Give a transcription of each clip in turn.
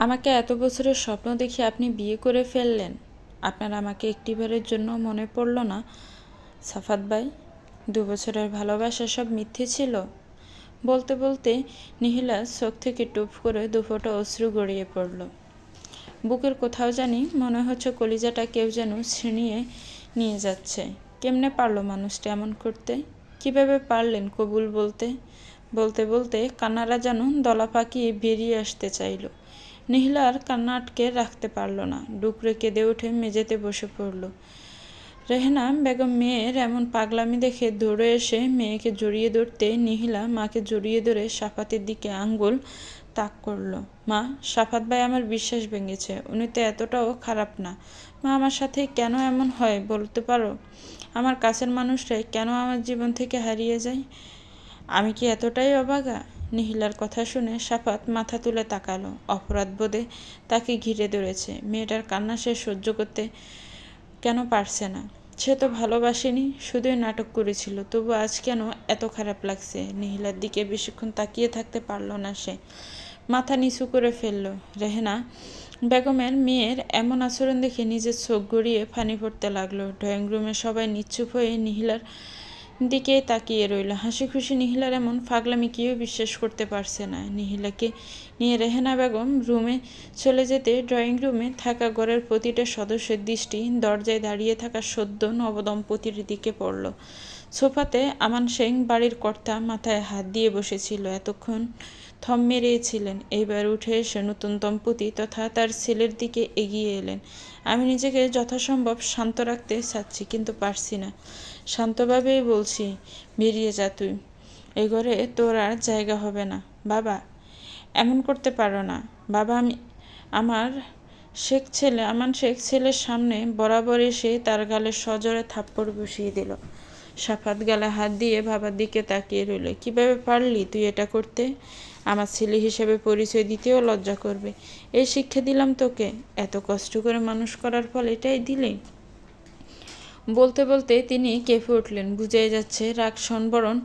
আমাকে এত বছরের স্বপ্ন দেখে আপনি বিয়ে করে ফেললেন। আপনার আমাকে একটিবারের জন্য মনে পড়ল না সাফাত ভাই? 2 বছরের ভালোবাসা সব মিথ্যে ছিল? বলতে বলতে নিহিলার চোখ থেকে টুপ করে দুফোঁটা অশ্রু গড়িয়ে পড়ল। বুকের কোথাও জানি মনে হচ্ছে কলিজাটা কেউ যেন ছিনিয়ে নিয়ে যাচ্ছে। কেমনে পারল মানুষটা এমন করতে? কিভাবে পারলেন কবুল বলতে? বলতে বলতে কান্নারা যেন দলা পাকিয়ে বেরিয়ে আসতে চাইল। নিহিলা আর কান্না আটকে রাখতে পারল না, ডুকরে কেঁদে উঠে মেঝেতে বসে পড়ল। রেহেনা বেগম মেয়ের এমন পাগলামি দেখে দৌড়ে এসে মেয়েকে জড়িয়ে ধরতে নিহিলা মাকে জড়িয়ে ধরে সাফাতের দিকে আঙ্গুল তাক করল। মা, সাফাত ভাই আমার বিশ্বাস ভেঙেছে, উনি তো এতটাও খারাপ না। মা, আমার সাথে কেন এমন হয় বলতে পারো? আমার কাছের মানুষটাই কেন আমার জীবন থেকে হারিয়ে যায়? আমি কি এতটাই অবাগা? নিহিলার কথা শুনে সাফাত মাথা তুলে তাকালো। অপরাধবোধে তাকে ঘিরে ধরেছে। মেয়েটার কান্না সে সহ্য করতে কেন পারছে না? সে তো ভালোবাসেনি, শুধুই নাটক করেছিল। তবু আজ কেন এত খারাপ লাগছে? নিহিলার দিকে বেশিক্ষণ তাকিয়ে থাকতে পারল না সে। মাথা নিচু করে ফেলল। রেহেনা বেগমের মেয়ের এমন আচরণ দেখে নিজের চোখ গড়িয়ে পানি পড়তে লাগলো। ড্রয়িং রুমে সবাই নিশ্চুপ হয়ে নিহিলার দিকে তাকিয়ে রইল। হাসি খুশি নিহিলার এমন পাগলামি কেউ বিশ্বাস করতে পারছে না। নিহিলাকে নিয়ে রেহেনা বেগম রুমে চলে যেতে ড্রয়িং রুমে থাকা ঘরের প্রতিটা সদস্যের দৃষ্টি দরজায় দাঁড়িয়ে থাকা সদ্য নবদম্পতির দিকে পড়ল। সোফাতে আমান সিং বাড়ির কর্তা মাথায় হাত দিয়ে বসেছিল। এতক্ষণ থম মেরেছিলেন। এইবার উঠে এসে নতুন দম্পতি তথা তার ছেলের দিকে এগিয়ে এলেন। আমি নিজেকে যথাসম্ভব শান্ত রাখতে চাচ্ছি, কিন্তু পারছি না। শান্তভাবেই বলছি, বেরিয়ে যা তুই। এই ঘরে তোর আর জায়গা হবে না। বাবা, এমন করতে পারো না। বাবা, আমার আমান শেখ ছেলের সামনে বরাবর এসে তার গালে সজোরে থাপ্পড় বসিয়ে দিল। সাফাত গালে হাত দিয়ে বাবার দিকে তাকিয়ে রইল। কিভাবে পারলি তুই এটা করতে? আমার ছেলে হিসেবে পরিচয় দিতেও লজ্জা করবে। এই শিক্ষা দিলাম তোকে? এত কষ্ট করে মানুষ করার ফল এটাই দিলি? বলতে বলতে তিনি কেঁপে উঠলেন। বুঝাই যাচ্ছে রাগ সংবরণ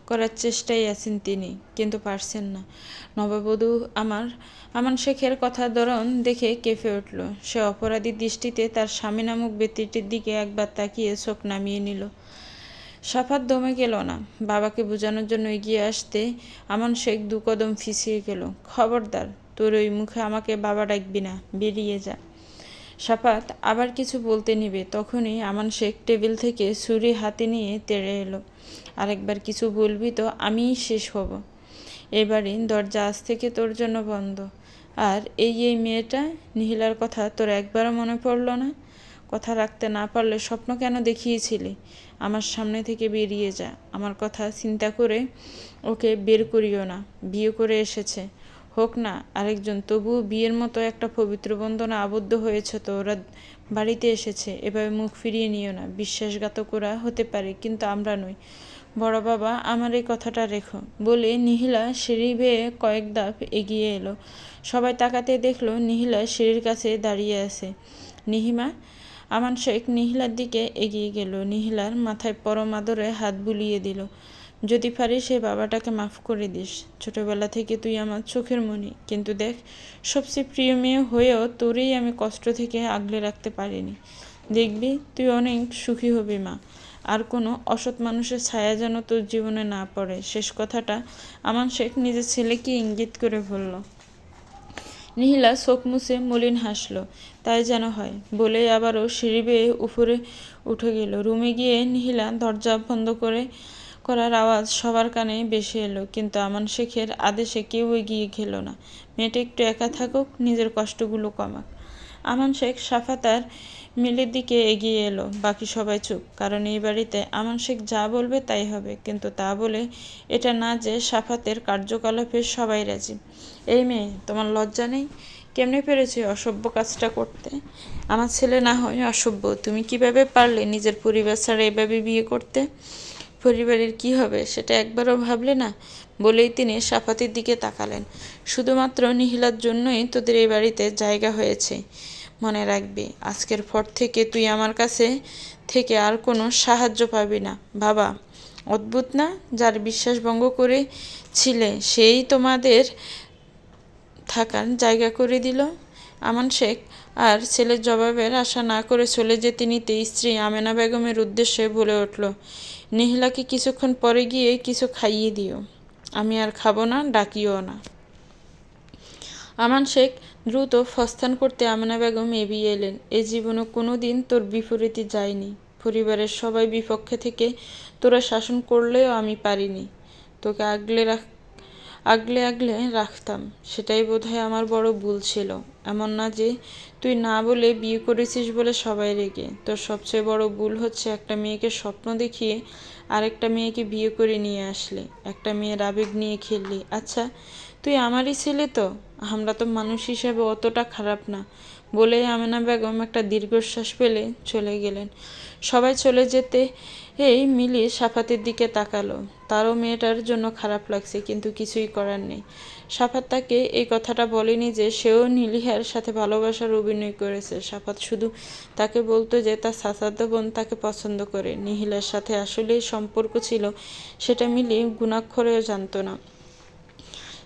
করার চেষ্টায় আছেন তিনি, কিন্তু পারছেন না। নববধূ আমান শেখের কথার ধরন দেখে কেঁপে উঠল। সে অপরাধী দৃষ্টিতে তার স্বামী নামক ব্যক্তিটির দিকে একবার তাকিয়ে চোখ নামিয়ে নিল। সাফাত দমে গেল না। বাবাকে বোঝানোর জন্য এগিয়ে আসতে আমান শেখ 2 কদম পিছিয়ে গেল। খবরদার, তোর ওই মুখে আমাকে বাবা ডাকবি না, বেরিয়ে যা। সাফাত আবার কিছু বলতে নিবে, তখনই আমান শেখ টেবিল থেকে ছুরি হাতে নিয়ে তেড়ে এলো। আরেকবার কিছু বলবি তো আমিই শেষ হব। এবারে দরজা আজ থেকে তোর জন্য বন্ধ। আর এই মেয়েটা নিহিলার কথা তোর একবারও মনে পড়ল না? কথা রাখতে না পারলে স্বপ্ন কেন দেখিয়েছিলি? আমার সামনে থেকে বেরিয়ে যা। আমার কথা চিন্তা করে ওকে বের করিও না। বিয়ে করে এসেছে, হোক না আরেকজন, তবুও বিয়ের মতো একটা পবিত্র বন্ধনে আবদ্ধ হয়েছে তো। ওরা বাড়িতে এসেছে, এভাবে মুখ ফিরিয়ে নিও না। বিশ্বাসঘাতকরা হতে পারে, কিন্তু আমরা নই। বড় বাবা, আমার এই কথাটা রেখো। বলে নিহিলা সিঁড়ি বেয়ে কয়েক ধাপ এগিয়ে এলো। সবাই তাকাতে দেখলো নিহিলা সিঁড়ির কাছে দাঁড়িয়ে আছে। নিহিমা। আমান শেখ নিহিলার দিকে এগিয়ে গেল। নিহিলার মাথায় পরম আদরে হাত বুলিয়ে দিল। যদি পারিস সে বাবাটাকে মাফ করে দিস। ছোটবেলা থেকে তুই আমার চোখের মণি, কিন্তু দেখ, সবচেয়ে প্রিয় মেয়ে হয়েও তোরেই আমি কষ্ট থেকে আগলে রাখতে পারিনি। দেখবি তুই অনেক সুখী হবি মা। আর কোনো অসৎ মানুষের ছায়া যেন তোর জীবনে না পড়ে। শেষ কথাটা আমান শেখ নিজের ছেলেকে ইঙ্গিত করে বলল। নিহিলা চোখ মুছে মলিন হাসল। তাই যেন হয় বলেই আবারও সিঁড়ি বেয়ে উপরে উঠে গেল। রুমে গিয়ে নিহিলা দরজা বন্ধ করার আওয়াজ সবার কানে ভেসে এলো, কিন্তু আমান শেখের আদেশে কেউ এগিয়ে গেল না। মেয়েটা একটু একা থাকুক, নিজের কষ্টগুলো কমাক। আমান শেখ সাফাত আর মিলের দিকে এগিয়ে এলো। বাকি সবাই চুপ, কারণ এই বাড়িতে আমান শেখ যা বলবে তাই হবে। কিন্তু তা বলে এটা না যে সাফাতের কার্যকলাপে সবাই রাজি। এই মেয়ে, তোমার লজ্জা নেই? কেমনে পেরেছে অসভ্য কাজটা করতে? আমার ছেলে না হয় অসভ্য, তুমি কিভাবে পারলে নিজের পরিবার ছাড়া এভাবে বিয়ে করতে? পরিবারের কি হবে সেটা একবারও ভাবলে না? বলেই তিনি সাফাতের দিকে তাকালেন। শুধুমাত্র নিহিলার জন্যই তোদের এই বাড়িতে জায়গা হয়েছে। মনে রাখবি, আজকের পর থেকে তুই আমার কাছে থেকে আর কোনো সাহায্য পাবি না। বাবা, অদ্ভুত না? যার বিশ্বাস ভঙ্গ করেছিলে সেই থাকার জায়গা করে দিল। আমান শেখ আর ছেলের জবাবের আশা না করে চলে যেতে নিতে স্ত্রী আমেনা বেগমের উদ্দেশ্যে বলে উঠল, নিহিলাকে কিছুক্ষণ পরে গিয়ে কিছু খাইয়ে দিও। আমি আর খাবো না, ডাকিও না। আমান শেখ দ্রুত প্রস্থান করতে আমেনা বেগম এগিয়ে এলেন। এ জীবনে কোনো দিন তোর বিপরীতে যায়নি। পরিবারের সবাই বিপক্ষে থেকে তোরা শাসন করলেও আমি পারিনি। তোকে আগলে আগলে রাখতাম। সেটাই বোধহয় আমার বড় ভুল ছিল। এমন না যে তুই না বলে বিয়ে করেছিস বলে সবাই রেগে। তোর সবচেয়ে বড় ভুল হচ্ছে একটা মেয়েকে স্বপ্ন দেখিয়ে আরেকটা মেয়েকে বিয়ে করে নিয়ে আসলি। একটা মেয়ের আবেগ নিয়ে খেললি। আচ্ছা, তুই আমারই ছেলে তো, আমরা তো মানুষ হিসেবে অতটা খারাপ না। বলেই আমেনা বেগম একটা দীর্ঘশ্বাস ফেলে চলে গেলেন। সবাই চলে যেতে এই মিলি সাফাতের দিকে তাকালো। তারও মেয়েটার জন্য খারাপ লাগছে, কিন্তু কিছুই করার নেই। সাফাত তাকে এই কথাটা বলেনি যে সেও নীলিহার সাথে ভালোবাসার অভিনয় করেছে। সাফাত শুধু তাকে বলতো যে তার চাচাতো বোন তাকে পছন্দ করে। নীলিহার সাথে আসলেই সম্পর্ক ছিল সেটা মিলি গুণাক্ষরেও জানতো না।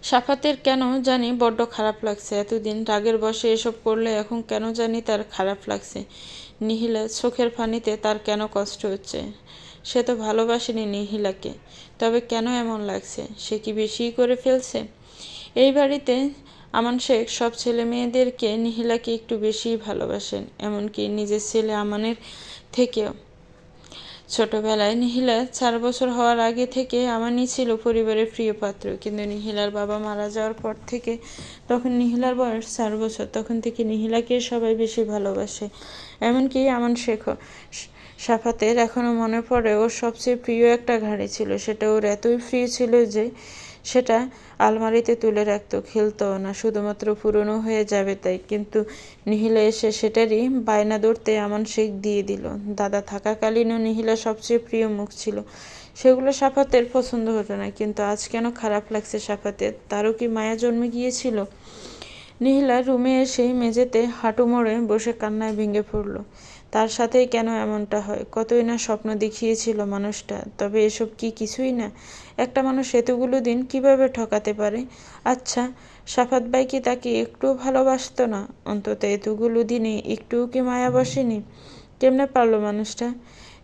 সাফাতের কেন জানি বড্ড খারাপ লাগছে। এতদিন রাগের বশে এসব করলে এখন কেন জানি তার খারাপ লাগছে। নিহিলা চোখের পানিতে তার কেন কষ্ট হচ্ছে। সে তো ভালোবাসেনি নিহিলাকে, তবে কেন এমন লাগছে? সে কি বেশি করে ফেলছে? এই বাড়িতে আমান শেখ সব ছেলে মেয়েদেরকে নিহিলাকে একটু বেশিই ভালোবাসেন, এমনকি নিজের ছেলে আমানের থেকেও। ছোটবেলায় নিহিলা 4 বছর হওয়ার আগে থেকে আমানই ছিল পরিবারের প্রিয় পাত্র। কিন্তু নিহিলার বাবা মারা যাওয়ার পর থেকে, তখন নিহিলার বয়স 4 বছর, তখন থেকে নিহিলাকে সবাই বেশি ভালোবাসে। এমনকি আমান শেখও। সাফাতের এখনও মনে পড়ে ওর সবচেয়ে প্রিয় একটা ঘাড়ি ছিল। সেটা ওর এতই প্রিয় ছিল যে সেটা আলমারিতে তুলে রাখতো, খেলতও না, শুধুমাত্র পুরনো হয়ে যাবে তাই। কিন্তু নিহিলা এসে সেটারই বায়না ধরতে আমান শেখ দিয়ে দিল। দাদা থাকাকালীনও নিহিলা সবচেয়ে প্রিয় মুখ ছিল। সেগুলো সাফাতের পছন্দ হতো না, কিন্তু আজ কেন খারাপ লাগছে সাফাতের? তারও কি মায়া জন্মে গিয়েছিল? নিহিলা রুমে এসে মেঝেতে হাঁটু মোড়ে বসে কান্নায় ভেঙে পড়ল। তার সাথেই কেন এমনটা হয়? কতই না স্বপ্ন দেখিয়েছিল মানুষটা, তবে এসব কি কিছুই না? একটা মানুষ এতগুলো দিন কিভাবে ঠকাতে পারে? আচ্ছা, সাফাত ভাই কি তাকে একটুও ভালোবাসতো না? অন্তত এতগুলো দিনে একটুও কি মায়া বসেনি? কেমনে পারলো মানুষটা?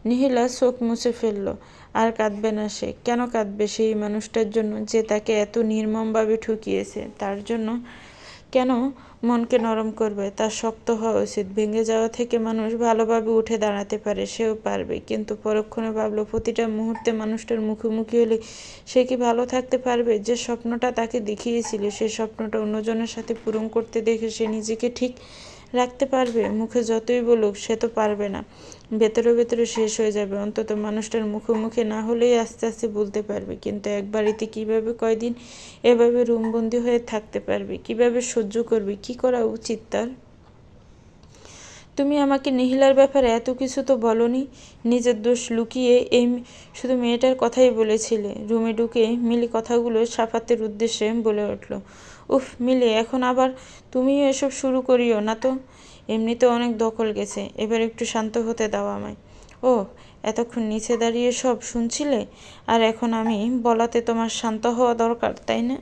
নিহিলা চোখ মুছে ফেলল। আর কাঁদবে না সে। কেন কাঁদবে সেই মানুষটার জন্য যে তাকে এত নির্মমভাবে ঠকিয়েছে? তার জন্য কেন মনকে নরম করবে? তার শক্ত হওয়া উচিত। ভেঙে যাওয়া থেকে মানুষ ভালোভাবে উঠে দাঁড়াতে পারে, সেও পারবে। কিন্তু পরক্ষণে ভাবলো, প্রতিটা মুহূর্তে মানুষটার মুখোমুখি হলে সে কি ভালো থাকতে পারবে? যে স্বপ্নটা তাকে দেখিয়েছিল, সেই স্বপ্নটা অন্যজনের সাথে পূরণ করতে দেখে সে নিজেকে ঠিক রাখতে পারবে? মুখে যতই বলুক সে তো পারবে না। ভেতরে ভেতরে শেষ হয়ে যাবে। অন্তত মানুষটার মুখোমুখি না হলেই আস্তে আস্তে বলতে পারবে। কিন্তু এক বাড়িতে কীভাবে কয়দিন এভাবে রুমবন্দি হয়ে থাকতে পারবে? কিভাবে সহ্য করবে? কি করা উচিত তার? তুমি আমাকে নিহিলার ব্যাপারে এত কিছু তো বলনি। নিজের দোষ লুকিয়ে এই শুধু মেয়েটার কথাই বলেছিলে। রুমে ঢুকে মিলি কথাগুলো সাফাতের উদ্দেশ্যে বলে উঠল। উফ মিলি, এখন আবার তুমিও এসব শুরু করিও না তো। এমনিতে অনেক দখল গেছে, এবার একটু শান্ত হতে দাও আমায়। ও, এতক্ষণ নিচে দাঁড়িয়ে সব শুনছিলে, আর এখন আমি বলাতে তোমার শান্ত হওয়া দরকার, তাই না?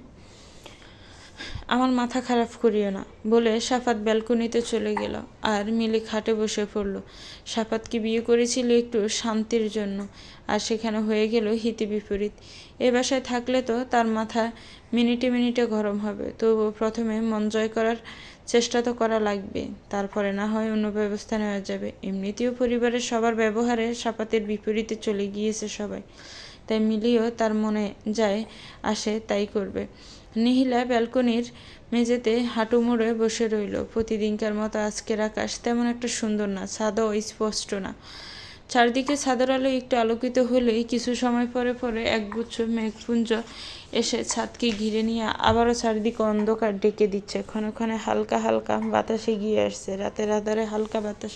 আমার মাথা খারাপ করিও না, বলে সাফাত ব্যালকনিতে চলে গেল। আর মিলি খাটে বসে পড়ল। সাফাতকে বিয়ে করেছিল একটু শান্তির জন্য, আর সেখানে হয়ে গেল হিতে বিপরীত। এ বাসায় থাকলে তো তার মাথা মিনিটে মিনিটে গরম হবে। তবুও প্রথমে মন জয় করার চেষ্টা তো করা লাগবে, তারপরে না হয় অন্য ব্যবস্থা নেওয়া যাবে। এমনিতেও পরিবারের সবার ব্যবহারে সাফাতের বিপরীতে চলে গিয়েছে সবাই, তাই মিলিও তার মনে যায় আসে তাই করবে। নিহিলা ব্যালকনির মেঝেতে হাঁটু মুড়ে বসে রইল। প্রতিদিনকার মতো আজকের আকাশ তেমন একটা সুন্দর না, চাঁদও স্পষ্ট না। চারদিকে ছাদের আলো একটু আলোকিত হলেই কিছু সময় পরে পরে একগুচ্ছ মেঘপুঞ্জ এসে ছাদকে ঘিরে নিয়ে আবারও চারদিকে অন্ধকার ডেকে দিচ্ছে। ক্ষণে ক্ষণে হালকা হালকা বাতাস এগিয়ে আসছে, রাতের আধারে হালকা বাতাস।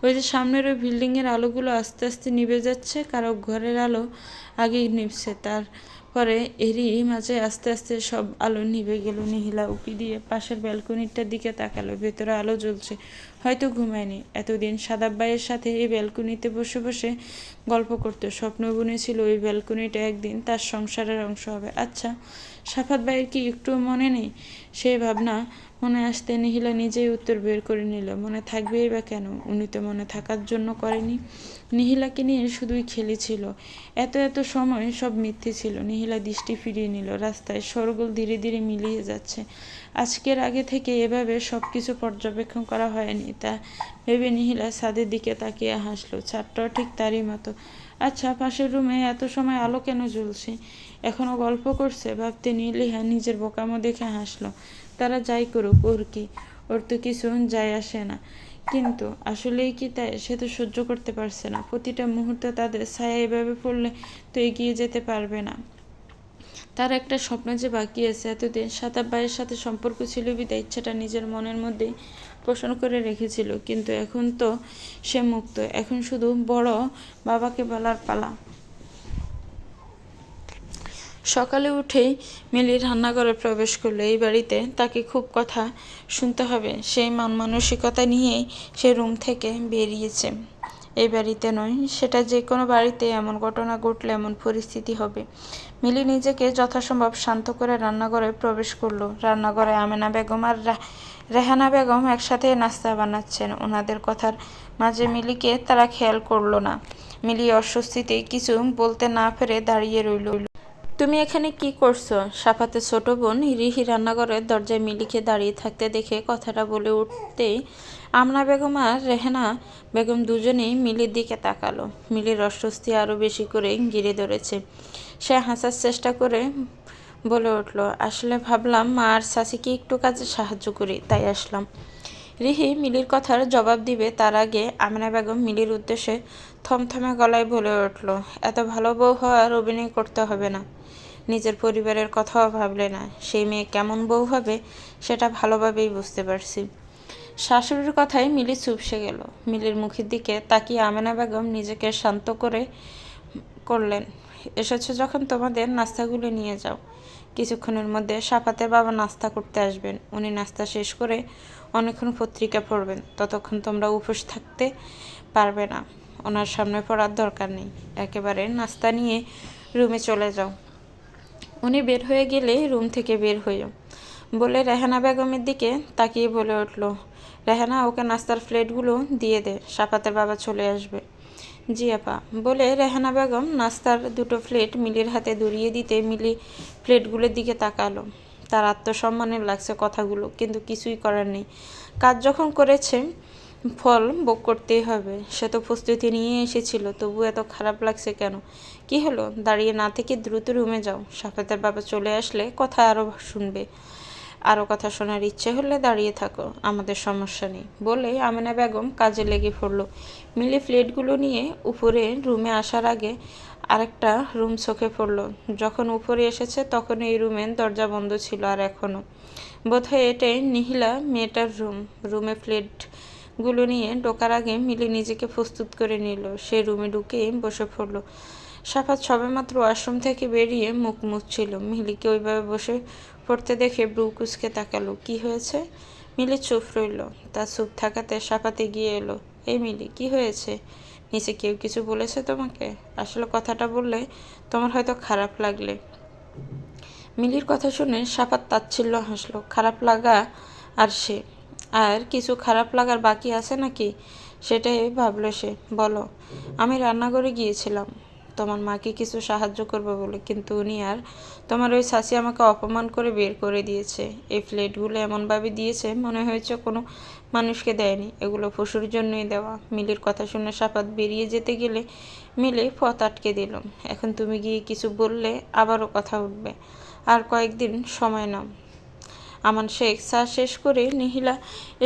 ওই যে সামনের ওই বিল্ডিংয়ের আলোগুলো আস্তে আস্তে নিভে যাচ্ছে, কারো ঘরের আলো আগেই নিভছে। তার পরে এরই মাঝে আস্তে আস্তে সব আলো নিভে গেল। নিহিলা উকি দিয়ে পাশের ব্যালকনিটার দিকে তাকালো। ভেতরে আলো জ্বলছে। হয়তো ঘুমায়নি এতদিন। সাদাব ভাইয়ের সাথে এই ব্যালকনিতে বসে বসে গল্প করতো। স্বপ্ন বুনেছিল ওই ব্যালকনিটা একদিন তার সংসারের অংশ হবে। আচ্ছা, সাফাত ভাইয়ের কি একটু মনে নেই? সেই ভাবনা মনে আসতে নিহিলা নিজেই উত্তর বের করে নিল। মনে থাকবেই বা কেন? উনি তো মনে থাকার জন্য করেনি। নিহিলাকে নিয়ে শুধুই খেলেছিল। এত এত সময় সব মিথ্যে ছিল। নিহিলা দৃষ্টি ফিরিয়ে নিল। রাস্তায় শোরগোল ধীরে ধীরে মিলিয়ে যাচ্ছে। আজকের আগে থেকে এভাবে সব কিছু পর্যবেক্ষণ করা হয়নি। তা ভেবে নিহিলা ছাদের দিকে তাকিয়ে হাসলো। ছাদটাও ঠিক তারই মতো। আচ্ছা, পাশের রুমে এত সময় আলো কেন জ্বলছে? এখনো গল্প করছে ভাবতে নিলিহা নিজের বোকামো দেখে হাসলো। তারা যাই করুক, ওর কি? ওর তো কিছু যায় আসে না। কিন্তু আসলেই কি তাই? সে তো সহ্য করতে পারছে না। প্রতিটা মুহূর্তে তাদের ছায়া এভাবে পড়লে তো এগিয়ে যেতে পারবে না। তার একটা স্বপ্ন যে বাকি আছে। এতদিন সাতাব ভাইয়ের সাথে সম্পর্ক ছিল বিদায় ইচ্ছাটা নিজের মনের মধ্যেই পোষণ করে রেখেছিল। কিন্তু এখন তো সে মুক্ত। এখন শুধু বড় বাবাকে বলার পালা। সকালে উঠেই মিলি রান্নাঘরে প্রবেশ করলো। এই বাড়িতে তাকে খুব কথা শুনতে হবে, সেই মন মানসিকতা নিয়েই সে রুম থেকে বেরিয়েছে। এই বাড়িতে নয়, সেটা যে কোনো বাড়িতে এমন ঘটনা ঘটলে এমন পরিস্থিতি হবে। মিলি নিজেকে যথাসম্ভব শান্ত করে রান্নাঘরে প্রবেশ করলো। রান্নাঘরে আমেনা বেগম আর রেহানা বেগম একসাথে নাস্তা বানাচ্ছেন। ওনাদের কথার মাঝে মিলিকে তারা খেয়াল করলো না। মিলি অস্বস্তিতে কিছু বলতে না পেরে দাঁড়িয়ে রইল। তুমি এখানে কি করছো? সাফাতের ছোট বোন রিহি রান্নাঘরের দরজায় মিলিকে দাঁড়িয়ে থাকতে দেখে কথাটা বলে উঠতেই আমনা বেগম আর রেহানা বেগম দুজনেই মিলির দিকে তাকালো। মিলির অস্বস্তি আরও বেশি করে ঘিরে ধরেছে। সে হাসার চেষ্টা করে বলে উঠল, আসলে ভাবলাম মা আর চাচিকে একটু কাজে সাহায্য করি, তাই আসলাম। রিহি মিলির কথার জবাব দিবে তার আগে আমেনা বেগম মিলির উদ্দেশ্যে থমথমে গলায় বলে উঠল, এত ভালো বউ হওয়ার অভিনয় করতে হবে না। নিজের পরিবারের কথাও ভাবলে না। সেই মেয়ে কেমন বউ হবে সেটা ভালোভাবেই বুঝতে পারছি। শাশুড়ির কথায় মিলি চুপসে গেল। মিলির মুখের দিকে তাকিয়ে আমেনা বেগম নিজেকে শান্ত করলেন। এসেছো যখন তোমাদের নাস্তাগুলো নিয়ে যাও। কিছুক্ষণের মধ্যে সাফাতের বাবা নাস্তা করতে আসবেন। উনি নাস্তা শেষ করে অনেকক্ষণ পত্রিকা পড়বেন। ততক্ষণ তোমরা উপোস থাকতে পারবে না। ওনার সামনে পড়ার দরকার নেই। একেবারে নাস্তা নিয়ে রুমে চলে যাও। উনি বের হয়ে গেলে রুম থেকে বের হইও বলে রেহানা বেগমের দিকে তাকিয়ে বলে উঠল, রেহানা, ওকে নাস্তার প্লেটগুলো দিয়ে দে, সাফাতের বাবা চলে আসবে। জি আপা বলে রেহানা বেগম নাস্তার দুটো প্লেট মিলির হাতে ধরিয়ে দিতে মিলি প্লেটগুলোর দিকে তাকালো। তার আত্মসম্মানের লাগছে কথাগুলো, কিন্তু কিছুই করার নেই। কাজ যখন করেছে ফল ভোগ করতেই হবে। সে তো প্রস্তুতি নিয়ে এসেছিল, তবু এত খারাপ লাগছে কেন? কি হলো? দাঁড়িয়ে না থেকে দ্রুত রুমে যাও। সাফাতের বাবা চলে আসলে কথা আরও শুনবে। আরও কথা শোনার ইচ্ছে হলে দাঁড়িয়ে থাকো, আমাদের সমস্যা নেই বলে আমেনা বেগম কাজে লেগে পড়ল। মিলি প্লেটগুলো নিয়ে উপরে রুমে আসার আগে আরেকটা রুম চোখে পড়ল। যখন উপরে এসেছে তখন এই রুমের দরজা বন্ধ ছিল। আর এখনও বোধহয় এটাই নিহিলা মেয়েটার রুমে প্লেটগুলো নিয়ে ঢোকার আগে মিলি নিজেকে প্রস্তুত করে নিল। সে রুমে ঢুকে বসে পড়ল। সাফাত সবেমাত্র ওয়াশরুম থেকে বেরিয়ে মুখ মুছছিল। মিলিকে ওইভাবে বসে পড়তে দেখে ব্রু কুঁচকে তাকালো। কি হয়েছে? মিলি চুপ রইল। তার চুপ থাকাতে সাফাত এগিয়ে এলো। এই মিলি, কি হয়েছে? নিচে কেউ কিছু বলেছে তোমাকে? আসলে কথাটা বললে তোমার হয়তো খারাপ লাগলে। মিলির কথা শুনে সাফাত তাচ্ছিল্য হাসলো। খারাপ লাগা? আর সে আর কিছু খারাপ লাগার বাকি আছে নাকি? সেটাই ভাবলো সে। বলো। আমি রান্নাঘরে গিয়েছিলাম তোমার মাকে কিছু সাহায্য করবে বলে, কিন্তু উনি আর তোমার ওই শাশি আমাকে অপমান করে বের করে দিয়েছে। এই প্লেটগুলো এমনভাবে দিয়েছে মনে হয়েছে কোনো মানুষকে দেয়নি, এগুলো পশুর জন্যই দেওয়া। মিলির কথা শুনে সাফাত বেরিয়ে যেতে গেলে মিলি পথ আটকে দিল। এখন তুমি গিয়ে কিছু বললে আবারও কথা উঠবে। আর কয়েকদিন সময় নাও। আমান শেখ চা শেষ করে নিহিলা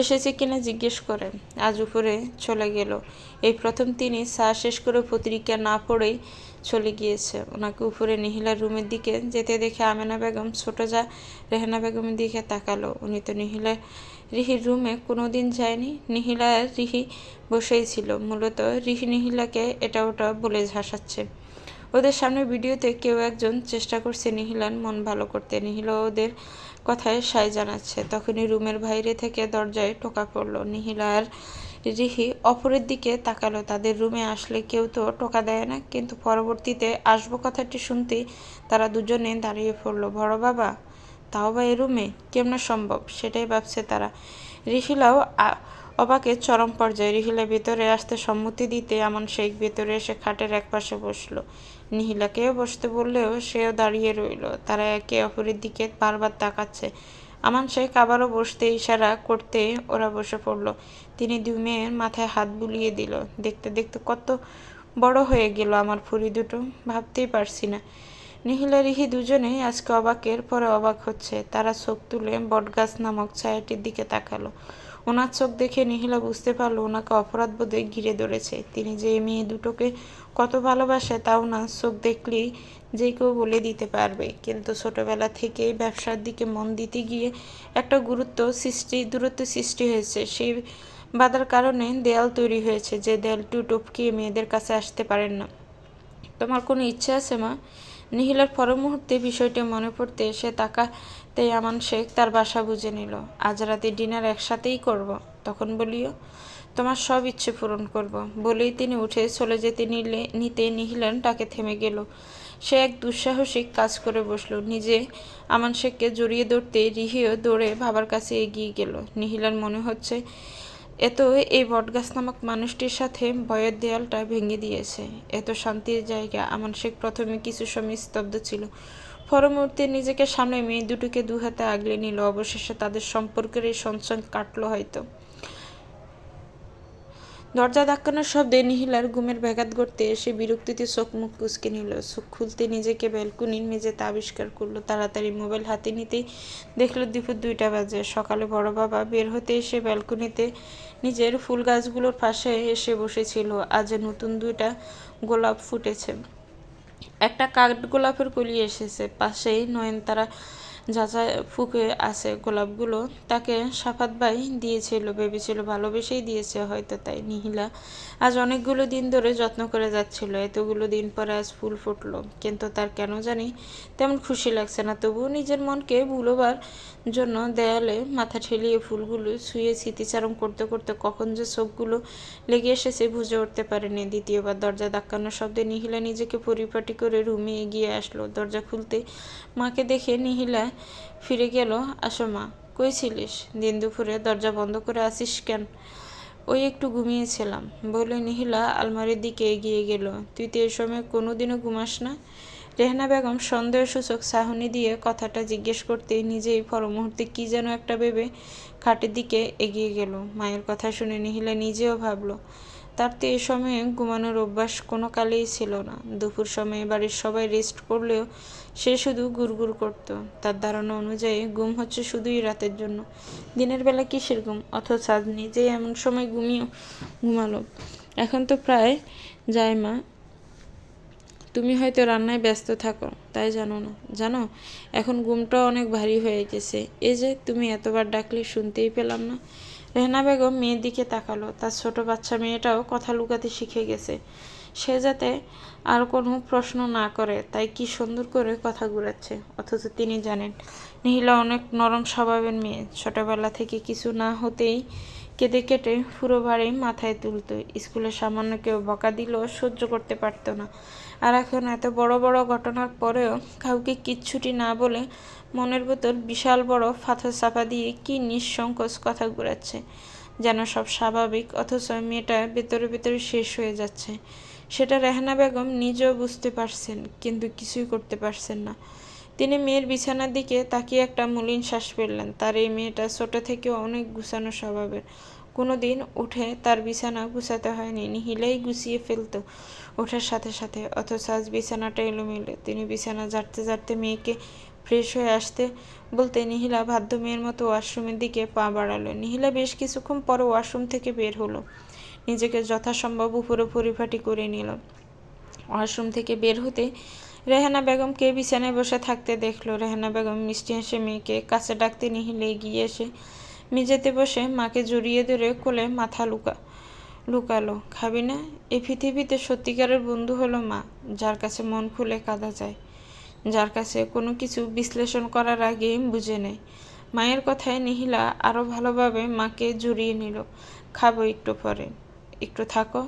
এসেছে কিনা জিজ্ঞেস করে আজ উপরে চলে গেল। এই প্রথম তিনি চা শেষ করে পত্রিকা না পড়েই চলে গিয়েছে। ওনাকে উপরে নিহিলার রুমের দিকে যেতে দেখে আমেনা বেগম ছোট যা রেহানা বেগমের দিকে তাকালো। উনি তো রিহির রুমে কোনো দিন যায়নি। নিহিলা আর রিহি বসেই ছিল। মূলত রিহি নিহিলাকে এটা ওটা বলে হাসাচ্ছে। ওদের সামনে ভিডিওতে কেউ একজন চেষ্টা করছে নিহিলার মন ভালো করতে। নিহিলা ওদের কথায় সায় জানাচ্ছে। তখনই রুমের বাইরে থেকে দরজায় টোকা পড়ল। নিহিলা আর রিহি অপরের দিকে তাকালো। তাদের রুমে আসলে কেউ তো টোকা দেয় না, কিন্তু পরবর্তীতে আসবো কথাটি শুনতেই তারা দুজনে দাঁড়িয়ে পড়ল। বড় বাবা, তাও বা এ রুমে কেমন সম্ভব, সেটাই ভাবছে তারা। রিহিলাও অবাকের চরম পর্যায়ে। রিহিলা ভেতরে আসতে সম্মতি দিতে আমান শেখ ভেতরে এসে খাটের একপাশে বসলো। নিহিলাকেও বসতে বললেও সেও দাঁড়িয়ে রইল। তারা একে অপরের দিকে বারবার তাকাচ্ছে। আমান শেখ আবারও বসতে ইশারা করতে ওরা বসে পড়ল। তিনি দুই মেয়ের মাথায় হাত বুলিয়ে দিল। দেখতে দেখতে কত বড় হয়ে গেল আমার ফুরি দুটো, ভাবতেই পারছি না। নিহিলা রিহি দুজনেই আজকে অবাকের পরে অবাক হচ্ছে। তারা চোখ তুলে বটগাছ নামক ছায়াটির দিকে তাকালো। ওনার চোখ দেখে নিহিলা বুঝতে পারলো ওনাকে অপরাধবোধে ঘিরে ধরেছে। তিনি যে মেয়ে দুটোকে কত ভালোবাসে তা ওনার চোখ দেখলেই যে কেউ বলে দিতে পারবে। কিন্তু ছোটবেলা থেকেই ব্যবসার দিকে মন দিতে গিয়ে একটা দূরত্ব সৃষ্টি হয়েছে। সেই বাধার কারণে দেয়াল তৈরি হয়েছে, যে দেয়ালটি টপকিয়ে মেয়েদের কাছে আসতে পারেন না। তোমার কোনো ইচ্ছে আছে মা? নিহিলার পর মুহূর্তে বিষয়টি মনে পড়তে সে তাকাতেই আমান শেখ তার বাসা বুঝে নিল। আজ রাতে ডিনার একসাথেই করব, তখন বলিও তোমার সব ইচ্ছে পূরণ করব। বলেই তিনি উঠে চলে যেতে নিতে নিহিলার ডাকে থেমে গেল। সে এক দুঃসাহসিক কাজ করে বসলো। নিজে আমান শেখকে জড়িয়ে ধরতে রিহিও দৌড়ে বাবার কাছে এগিয়ে গেল। নিহিলার মনে হচ্ছে এত এই বটগাছ নামক মানুষটির সাথে ভয়ের দেয়ালটা ভেঙে দিয়েছে। এত শান্তির জায়গা। আমান শেখ প্রথমে কিছু সময় স্তব্ধ ছিল। পর মুহূর্তে নিজেকে সামনে মেয়ে দুটোকে দু হাতে আগলে নিল। অবশেষে তাদের সম্পর্কের এই সঞ্চয় কাটলো হয়তো। দরজা ধাক্কানোর শব্দে নিহিলার ঘুমের ব্যাঘাত ঘটতে এসে বিরক্তিতে চোখ মুখ কুঁচকে নিল। চোখ খুলতে নিজেকে ব্যালকনির মেঝেতে আবিষ্কার করলো। তাড়াতাড়ি মোবাইল হাতে নিতেই দেখলো দুপুর 2টা বাজে। সকালে বড় বাবা বের হতে এসে ব্যালকনিতে নিজের ফুল গাছগুলোর পাশে এসে বসেছিল। আজ নতুন 2টা গোলাপ ফুটেছে। একটা কাঠগোলাপের কলি এসেছে। পাশেই নয়নতারা যাচা ফুকে আছে। গোলাপগুলো তাকে সাফাত ভাই দিয়েছিল, ভেবেছিল ভালোবেসেই দিয়েছে হয়তো, তাই নিহিলা আজ অনেকগুলো দিন ধরে যত্ন করে যাচ্ছিল। এতগুলো দিন পরে আজ ফুল ফুটলো, কিন্তু তার কেন জানি তেমন খুশি লাগছে না। তবুও নিজের মনকে ভুলোবার জন্য দেয়ালে মাথা ঠেলিয়ে ফুলগুলো ছুঁয়ে স্মৃতিচারণ করতে করতে কখন যে চোখগুলো লেগে এসেছে বুঝে উঠতে পারেনি। দ্বিতীয়বার দরজা ধাক্কানোর শব্দে নিহিলা নিজেকে পরিপাটি করে রুমে এগিয়ে আসলো। দরজা খুলতে মাকে দেখে নিহিলা ফিরে গেল। আসো মা, কই ছিলিস? দিন দুপুরে দরজা বন্ধ করে আসিস কেন? ওই একটু ঘুমিয়েছিলাম, বলে নিহিলা আলমারির দিকে এগিয়ে গেল। তুই তো এ সময় কোনোদিনও ঘুমাস না? রেহানা বেগম সন্দেহসূচক চাহনি দিয়ে কথাটা জিজ্ঞেস করতেই নিজেই পর মুহূর্তে কী যেন একটা ভেবে খাটের দিকে এগিয়ে গেল। মায়ের কথা শুনে নিহিলা নিজেও ভাবল তার তো এ সময়ে ঘুমানোর অভ্যাস কোনো কালেই ছিল না। দুপুর সময়ে বাড়ির সবাই রেস্ট করলেও সে শুধু গুড়গুড় করত। তার ধারণা অনুযায়ী ঘুম হচ্ছে শুধুই রাতের জন্য, দিনের বেলা কিসের ঘুম? অথচ আজ নিজেই এমন সময় ঘুমালো। এখন তো প্রায় যায় মা, তুমি হয়তো রান্নায় ব্যস্ত থাকো তাই জানো না। জানো, এখন ঘুমটাও অনেক ভারী হয়ে গেছে। এই যে তুমি এতবার ডাকলে শুনতেই পেলাম না। রেহানা বেগম মেয়ের দিকে তাকালো। তার ছোট বাচ্চা মেয়েটাও কথা লুকাতে শিখে গেছে। সে যাতে আর কোনো প্রশ্ন না করে, তাই কি সুন্দর করে কথা ঘুরাচ্ছে। অথচ তিনি জানেন নিহিলা অনেক নরম স্বভাবের মেয়ে। ছোটবেলা থেকে কিছু না হতেই কেঁদে কেটে পুরো বাড়ি মাথায় তুলত। স্কুলে সামান্য কেউ বকা দিলেও সহ্য করতে পারত না। আর এখন এত বড় বড় ঘটনার পরেও কাউকে কিচ্ছুটি না বলে মনের ভেতর বিশাল বড় পাথর চাপা দিয়ে কি নিঃসংকোচ কথা ঘুরাচ্ছে। যেন সব স্বাভাবিক, অথচ মেয়েটা ভেতরে ভেতরে শেষ হয়ে যাচ্ছে। সেটা রেহানা বেগম নিজেও বুঝতে পারছেন, কিন্তু কিছুই করতে পারছেন না। তিনি মেয়ের বিছানার দিকে তাকিয়ে একটা মলিন শ্বাস ফেললেন। তার এই মেয়েটা ছোট থেকে অনেক গুছানো স্বভাবের। কোনো দিন উঠে তার বিছানা গুছাতে হয়নি, নিহিলাই গুছিয়ে ফেলত ওঠার সাথে সাথে। অথচ আজ বিছানাটা এলোমেলো। তিনি বিছানা ঝাড়তে ঝাড়তে মেয়েকে ফ্রেশ হয়ে আসতে বলতে নিহিলা বাধ্য মেয়ের মতো ওয়াশরুমের দিকে পা বাড়ালো। নিহিলা বেশ কিছুক্ষণ পরে ওয়াশরুম থেকে বের হলো। নিজেকে যথাসম্ভব উপরে পরিপাটি করে নিল। ওয়াশরুম থেকে বের হতে রেহানা বেগমকে বিছানায় বসে থাকতে দেখলো। রেহানা বেগম মিষ্টি হেসে মেয়েকে কাছে ডাকতে নিহিলে এগিয়ে এসে মেঝেতে বসে মাকে জড়িয়ে ধরে কোলে মাথা লুকালো। খাবি না? এই পৃথিবীতে সত্যিকারের বন্ধু হলো মা, যার কাছে মন খুলে কাঁদা যায়, যার কাছে কোনো কিছু বিশ্লেষণ করার আগেই বুঝে নেয়। মায়ের কথায় নিহিলা আরও ভালোভাবে মাকে জড়িয়ে নিল। খাবো একটু পরে, একটু থাকো।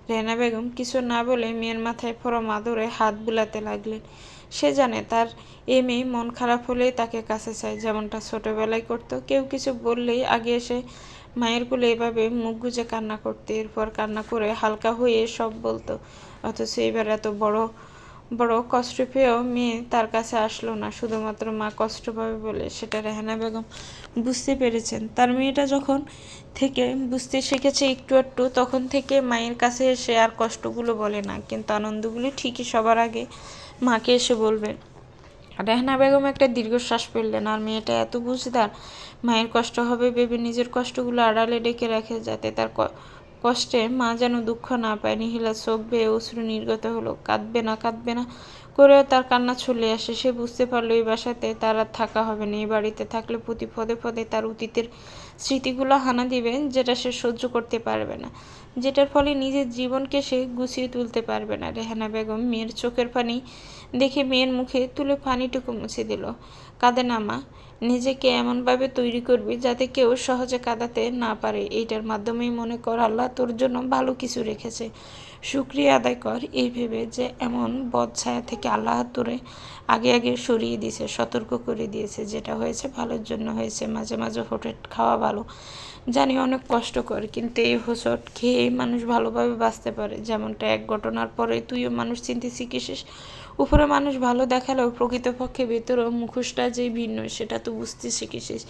রেহানা বেগম কিছু না বলে মেয়ের মাথায় ফরম আদরে হাত বুলাতে লাগলেন। সে জানে তার এই মেয়ে মন খারাপ হলেই তাকে কাছে চায়, যেমনটা ছোটবেলায় করতো। কেউ কিছু বললেই আগে এসে মায়ের কোলে এভাবে মুখ গুজে কান্না করতে, এরপর কান্না করে হালকা হয়ে সব বলতো। অথচ এবার এত বড় বড় কষ্ট পেয়েও মেয়ে তার কাছে আসলো না, শুধুমাত্র মা কষ্ট পাবে বলে। সেটা রেহানা বেগম বুঝতে পেরেছেন। তার মেয়েটা যখন থেকে বুঝতে শিখেছে একটু একটু, তখন থেকে মায়ের কাছে এসে আর কষ্টগুলো বলে না, কিন্তু আনন্দগুলো ঠিকই সবার আগে মাকে এসে বলবে। রেহানা বেগম একটা দীর্ঘশ্বাস ফেললেন। আর মেয়েটা এত বুঝদার, মায়ের কষ্ট হবে ভেবে নিজের কষ্টগুলো আড়ালে ডেকে রাখে, যাতে তার কষ্টে মা যেন দুঃখ না পায়। নিহিলা চোখ বেয়ে অশ্রু নির্গত হলো। কাঁদবে না কাঁদবে না করেও তার কান্না চলে আসে। সে বুঝতে পারলো এই বাসাতে তার আর থাকা হবে না। এই বাড়িতে থাকলে প্রতি পদে পদে তার অতীতের স্মৃতিগুলো হানা দিবে, যেটা সে সহ্য করতে পারবে না, যেটার ফলে নিজের জীবনকে সে গুছিয়ে তুলতে পারবে না। রেহানা বেগম মেয়ের চোখের পানি দেখে মেয়ের মুখে তুলে পানিটুকু মুছে দিল। কাঁদে না মা, নিজেকে এমনভাবে তৈরি করবি যাতে কেউ সহজে কাঁদাতে না পারে। এইটার মাধ্যমেই মনে কর আল্লাহ তোর জন্য ভালো কিছু রেখেছে। শুকরিয়া আদায় কর এই ভেবে যে এমন বদ ছায়া থেকে আল্লাহ তোরে আগে আগে সরিয়ে দিয়েছে, সতর্ক করে দিয়েছে। যেটা হয়েছে ভালোর জন্য হয়েছে। মাঝে মাঝে হোঁচট খাওয়া ভালো, জানি অনেক কষ্টকর, কিন্তু এই হোঁচট খেয়ে মানুষ ভালোভাবে বাঁচতে পারে। যেমনটা এক ঘটনার পরে তুইও মানুষ চিনতে শিখেছিস। উপরে মানুষ ভালো দেখালেও প্রকৃতপক্ষে ভেতরেও মুখোশটা যে ভিন্ন, সেটা তো বুঝতে শিখেছিস।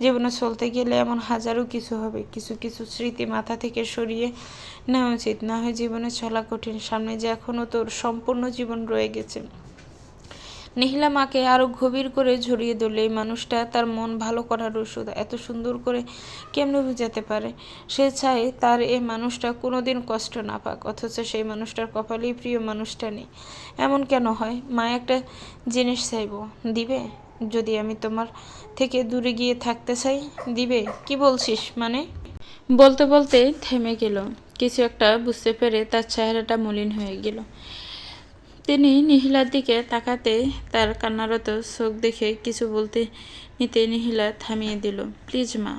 জীবনে চলতে গেলে এমন হাজারো কিছু হবে, কিছু কিছু স্মৃতি মাথা থেকে সরিয়ে নেওয়া উচিত, না হয় জীবনে চলা কঠিন। সামনে যে এখনও তোর সম্পূর্ণ জীবন রয়ে গেছে। নিহিলা মাকে আরও গভীর করে ঝরিয়ে ধরলে, এই মানুষটা তার মন ভালো করার ওষুধ। এত সুন্দর করে কেমনে বুঝাতে পারে? সে চায় তার এই মানুষটা কোনোদিন কষ্ট না পাক, অথচ সেই মানুষটার কপালেই প্রিয় মানুষটা নেই। এমন কেন হয়? মা একটা জিনিস চাইব, দিবে? যদি আমি তোমার থেকে দূরে গিয়ে থাকতে চাই, দিবে? কি বলছিস মানে? বলতে বলতে থেমে গেল। কিছু একটা বুঝতে পেরে তার চেহারাটা মলিন হয়ে গেল। তিনি নিহিলার দিকে তাকাতে তার কান্নারত চোখ দেখে কিছু বলতে নিতে নিহিলা থামিয়ে দিল। প্লিজ মা,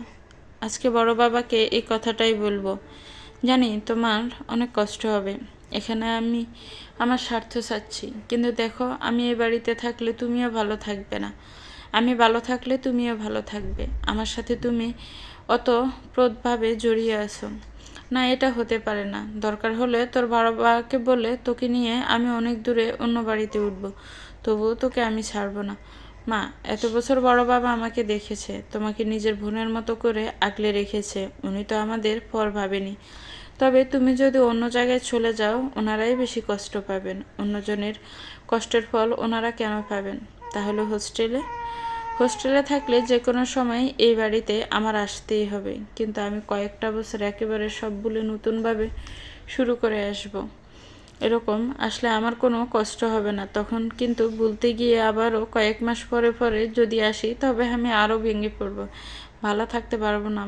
আজকে বড় বাবাকে এই কথাটাই বলবো। জানি তোমার অনেক কষ্ট হবে। এখানে আমি আমার স্বার্থ চাচ্ছি, কিন্তু দেখো আমি এই বাড়িতে থাকলে তুমিও ভালো থাকবে না, আমি ভালো থাকলে তুমিও ভালো থাকবে। আমার সাথে তুমি অতপ্রোতভাবে জড়িয়ে আছো। না, এটা হতে পারে না। দরকার হলে তোর বাবাকে বলে তোকে নিয়ে আমি অনেক দূরে অন্য বাড়িতে উঠবো, তবুও তোকে আমি ছাড়বো না। মা, এত বছর বড় বাবা আমাকে দেখেছে, তোমাকে নিজের বোনের মতো করে আগলে রেখেছে। উনি তো আমাদের পর ভাবেনি। তবে তুমি যদি অন্য জায়গায় চলে যাও, ওনারাই বেশি কষ্ট পাবেন। অন্যজনের কষ্টের ফল ওনারা কেন পাবেন? তাহলে হোস্টেলে থাকলে যে কোনো সময় এই বাড়িতে আমার আসতেই হবে, কিন্তু আমি কয়েকটা বছর একেবারে সব ভুলে নতুনভাবে শুরু করে আসব। এরকম আসলে আমার কোনো কষ্ট হবে না। তখন কিন্তু ভুলতে গিয়ে আবারও কয়েক মাস পরে পরে যদি আসি, তবে আমি আরও ভেঙে পড়ব, ভালো থাকতে পারবো না।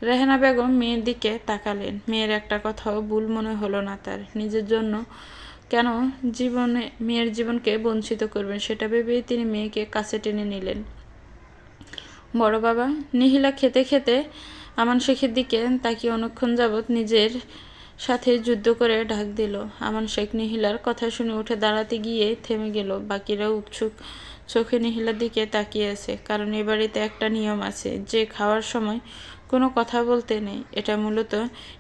রেহানা বেগম মেয়ের দিকে তাকালেন। মেয়ের একটা কথাও ভুল মনে হলো না তার। নিজের জন্য কেন মেয়ের জীবনকে বঞ্চিত করবেন, সেটা ভেবেই তিনি মেয়েকে কাছে টেনে নিলেন। বড় বাবা, নিহিলা খেতে খেতে আমান শেখের দিকে তাকিয়ে অনেকক্ষণ যাবৎ নিজের সাথে যুদ্ধ করে ডাক দিল। আমান শেখ নিহিলার কথা শুনে উঠে দাঁড়াতে গিয়ে থেমে গেল। বাকিরা উৎসুক চোখে নিহিলার দিকে তাকিয়ে আছে, কারণ এ বাড়িতে একটা নিয়ম আছে যে খাওয়ার সময় কোনো কথা বলতে নেই। এটা মূলত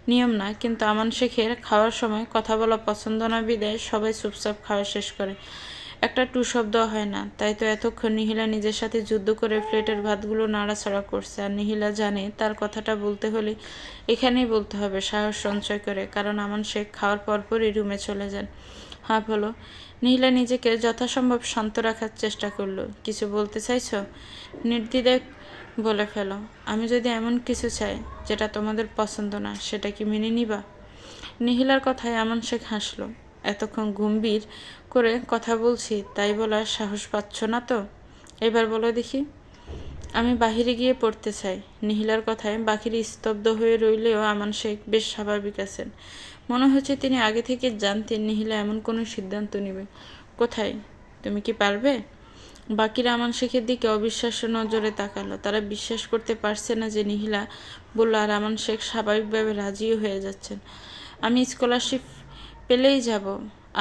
নিয়ম না, কিন্তু আমান শেখের খাওয়ার সময় কথা বলা পছন্দ না বিদায় সবাই চুপচাপ খাওয়া শেষ করে। একটা টু শব্দ হয় না। তাই তো এতক্ষণ নিহিলা নিজের সাথে যুদ্ধ করে প্লেটের ভাতগুলো নাড়াচাড়া করছে। আর নিহিলা জানে তার কথাটা বলতে হলে এখানেই বলতে হবে, সাহস সঞ্চয় করে, কারণ আমান শেখ খাওয়ার পরপরই রুমে চলে যান। হ্যাঁ বলো। নিহিলা নিজেকে যথাসম্ভব শান্ত রাখার চেষ্টা করলো। কিছু বলতে চাইছ? নির্দ্বিধায় বলে ফেলো। আমি যদি এমন কিছু চাই যেটা তোমাদের পছন্দ না, সেটা কি মেনে নিবা? নিহিলার কথায় আমান শেখ হাসল। এতক্ষণ গম্ভীর করে কথা বলছি, তাই বলার সাহস পাচ্ছ না তো? এবার বলো দেখি। আমি বাহিরে গিয়ে পড়তে চাই। নিহিলার কথায় বাকিরা স্তব্ধ হয়ে রইলেও আমান শেখ বেশ স্বাভাবিক আছেন। মনে হচ্ছে তিনি আগে থেকে জানতেন নিহিলা এমন কোনো সিদ্ধান্ত নেবে। কোথায়? তুমি কি পারবে? বাকিরা আমান শেখের দিকে অবিশ্বাস্য নজরে তাকালো। তারা বিশ্বাস করতে পারছে না যে নিহিলা বলল, আর আমান শেখ স্বাভাবিকভাবে রাজিও হয়ে যাচ্ছেন। আমি স্কলারশিপ পেলেই যাব,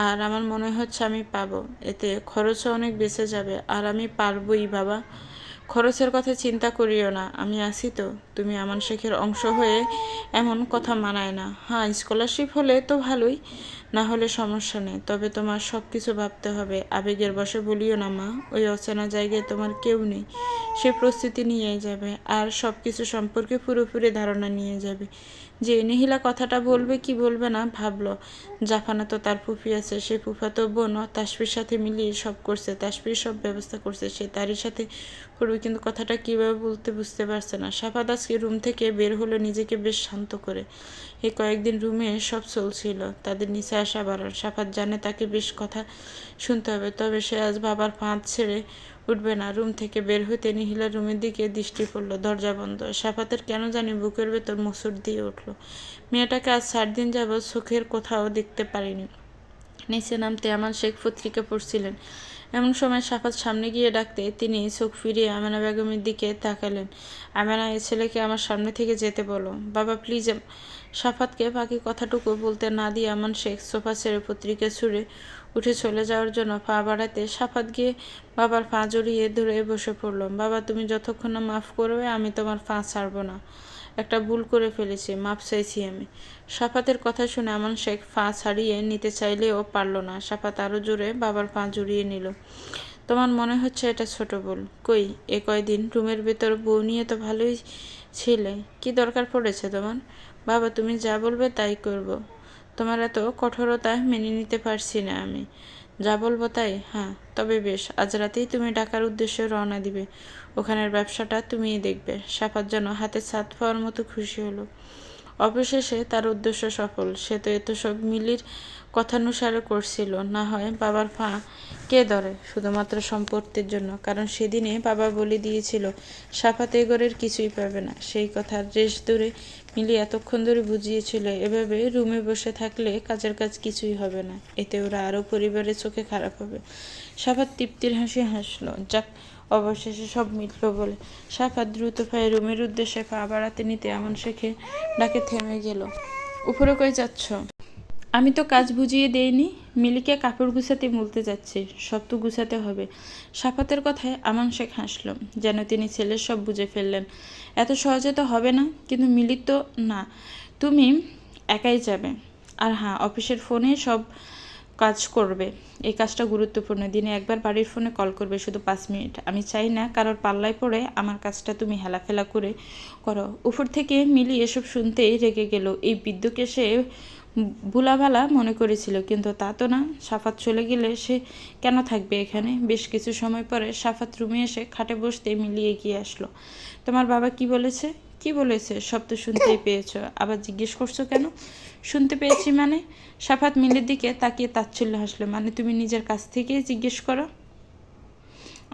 আর আমার মনে হচ্ছে আমি পাবো। এতে খরচও অনেক বেঁচে যাবে, আর আমি পারবই বাবা। খরচের কথা চিন্তা করিও না, আমি আছি তো। তুমি আমান শেখের অংশ হয়ে এমন কথা মানায় না। হ্যাঁ, স্কলারশিপ হলে তো ভালোই, না হলে সমস্যা নেই। তবে তোমার সব কিছু ভাবতে হবে। আবেগের বশে বলিও না মা, ওই অচেনা জায়গায় তোমার কেউ নেই। সে প্রস্তুতি নিয়েই যাবে, আর সব কিছু সম্পর্কে পুরোপুরি ধারণা নিয়ে যাবে। যে নিহিলা কথাটা বলবে কি বলবে না ভাবলো। জাফানা তো তার ফুফি আছে, সে ফুফাতো বোন তাসফির সাথে মিলিয়ে সব করছে, তাসফির সব ব্যবস্থা করছে, সে তারই সাথে করবে। কিন্তু কথাটা কীভাবে বলতে বুঝতে পারছে না। সাফাত আজকে রুম থেকে বের হলো নিজেকে বেশ শান্ত করে। এই কয়েকদিন রুমে সব চলছিল, তাদের নিচে আসা বাড়ার। সাফাত জানে তাকে বেশ কথা শুনতে হবে, তবে সে আজ বাবার ফাঁদ ছেড়ে উঠবে না। রুম থেকে বের হতে নিহিলার রুমের দিকে দৃষ্টি পড়ল। দরজা বন্ধ। সাফাতের কেন জানি বুকের ভেতর মোচড় দিয়ে উঠল। মেয়েটাকে আজ 4 দিন যাবৎ চোখের কোথাও দেখতে পারিনি। নিচে নামতে আমান শেখ পত্রিকা পড়ছিলেন। এমন সময় সাফাত সামনে গিয়ে ডাকতে তিনি চোখ ফিরিয়ে আমেনা বেগমের দিকে তাকালেন। আমেনা, এ ছেলেকে আমার সামনে থেকে যেতে বলো। বাবা প্লিজ। সাফাতকে বাকি কথাটুকু বলতে না দিয়ে আমান শেখ সোফা ছেড়ে পত্রিকা ছুঁড়ে উঠে চলে যাওয়ার জন্য পা বাড়াতে সাফাত গিয়ে বাবার পা জড়িয়ে ধরে বসে পড়ল। বাবা, তুমি যতক্ষণ না মাফ করবে আমি তোমার পা ছাড়ব না। একটা ভুল করে ফেলেছি, মাপ চাইছি আমি। সাফাতের কথা শুনে আমান শেখ পা ছাড়িয়ে নিতে চাইলেও পারল না। সাফাত আরও জোরে বাবার পা জড়িয়ে নিল। তোমার মনে হচ্ছে এটা ছোট ভুল? কই, এ কয়দিন রুমের ভেতর বউ নিয়ে তো ভালোই ছিলে, কি দরকার পড়েছে তোমার? বাবা, তুমি যা বলবে তাই করব। তোমার এত কঠোরতা মেনে নিতে পারছি না আমি। যা বলবো তাই? হ্যাঁ, তবে বেশ, আজ রাতেই তুমি ঢাকার উদ্দেশ্যে রওনা দিবে। ওখানের ব্যবসাটা তুমিই দেখবে। সাফাত যেন হাতে ছাদ পাওয়ার মতো খুশি হলো। অবশেষে তার উদ্দেশ্য সফল। সে তো এত সব মিলির কথানুসারে করছিল। না হয় বাবার পা কে ধরে শুধুমাত্র সম্পত্তির জন্য? কারণ সেদিনে বাবা বলে দিয়েছিল সাফাত এ ঘরের কিছুই পাবে না। সেই কথার রেশ ধরে মিলি এতক্ষণ ধরে বুঝিয়েছিল এভাবে রুমে বসে থাকলে কাজের কাজ কিছুই হবে না, এতে ওরা আরও পরিবারের চোখে খারাপ হবে। সাফাত তৃপ্তির হাসি হাসল। যাক, অবশেষে সব মিটল বলে। সাফাত দ্রুত পায়ে রুমের উদ্দেশ্যে পা বাড়াতে নিতে এমন শেখে ডাকে থেমে গেল। উপরে কই যাচ্ছ? আমি তো কাজ বুঝিয়ে দেইনি। মিলিকে কাপড় গুছাতে বলতে যাচ্ছি, সব তো গুছাতে হবে। সাফাতের কথায় আমান শেখ হাসল, যেন তিনি ছেলের সব বুঝে ফেললেন। এত সহজে তো হবে না। কিন্তু মিলি তো না, তুমি একাই যাবে। আর হ্যাঁ, অফিসের ফোনে সব কাজ করবে। এই কাজটা গুরুত্বপূর্ণ। দিনে একবার বাড়ির ফোনে কল করবে, শুধু 5 মিনিট। আমি চাই না কারোর পাল্লায় পড়ে আমার কাজটা তুমি হেলাফেলা করে করো। উপর থেকে মিলি এসব শুনতেই রেগে গেল। এই বিদ্যুকে সে ভুলাভালা মনে করেছিল, কিন্তু তা তো না। সাফাত চলে গেলে সে কেন থাকবে এখানে? বেশ কিছু সময় পরে সাফাত রুমে এসে খাটে বসতে মিলি এগিয়ে আসলো। তোমার বাবা কি বলেছে? কি বলেছে? সব তো শুনতেই পেয়েছো, আবার জিজ্ঞেস করছো কেন? শুনতে পেয়েছি মানে? সাফাত মিলির দিকে তাকিয়ে তাচ্ছিল্য হাসলো। মানে তুমি নিজের কাছ থেকেই জিজ্ঞেস করো?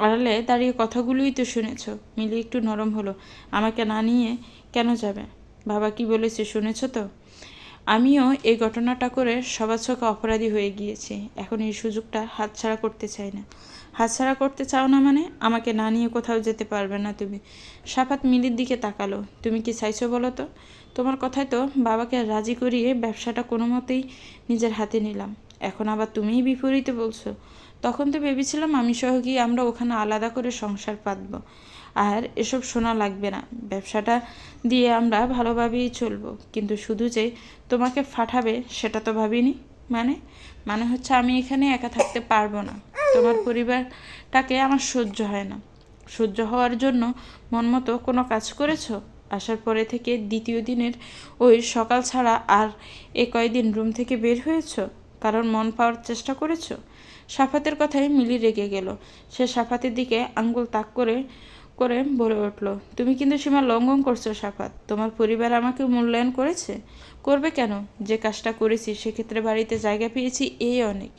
আড়ালে দাঁড়িয়ে কথাগুলোই তো শুনেছ। মিলি একটু নরম হলো। আমাকে না নিয়ে কেন যাবে? বাবা কি বলেছে শুনেছ তো? আমিও এই ঘটনাটা করে সবার চোখে অপরাধী হয়ে গিয়েছি। এখন এই সুযোগটা হাতছাড়া করতে চাই না। হাতছাড়া করতে চাও না মানে? আমাকে না নিয়ে কোথাও যেতে পারবে না তুমি। সাফাত মিলির দিকে তাকালো। তুমি কি চাইছো বলো তো? তোমার কথায় তো বাবাকে রাজি করিয়ে ব্যবসাটা কোনো মতেই নিজের হাতে নিলাম। এখন আবার তুমিই বিপরীতে বলছো। তখন তো ভেবেছিলাম আমি সহ গিয়ে আমরা ওখানে আলাদা করে সংসার পাতবো। আর এসব শোনা লাগবে না। ব্যবসাটা দিয়ে আমরা ভালোভাবেই চলবো। কিন্তু শুধু যে তোমাকে ফাটাবে সেটা তো ভাবিনি। মানে? মানে হচ্ছে আমি এখানে একা থাকতে পারবো না। তোমার পরিবারটাকে আমার সহ্য হয় না। সহ্য হওয়ার জন্য মন মতো কোনো কাজ করেছো? আসার পরে থেকে দ্বিতীয় দিনের ওই সকাল ছাড়া আর এ কয়দিন রুম থেকে বের হয়েছো? কারণ মন পাওয়ার চেষ্টা করেছো? সাফাতের কথায় মিলি রেগে গেল। সে সাফাতের দিকে আঙ্গুল তাক করে করে বলে উঠল, তুমি কিন্তু সীমা লঙ্ঘন করছো সাফাত। তোমার পরিবার আমাকে মূল্যায়ন করেছে? করবে কেন? যে কাজটা করেছি সেক্ষেত্রে বাড়িতে জায়গা পেয়েছি এই অনেক।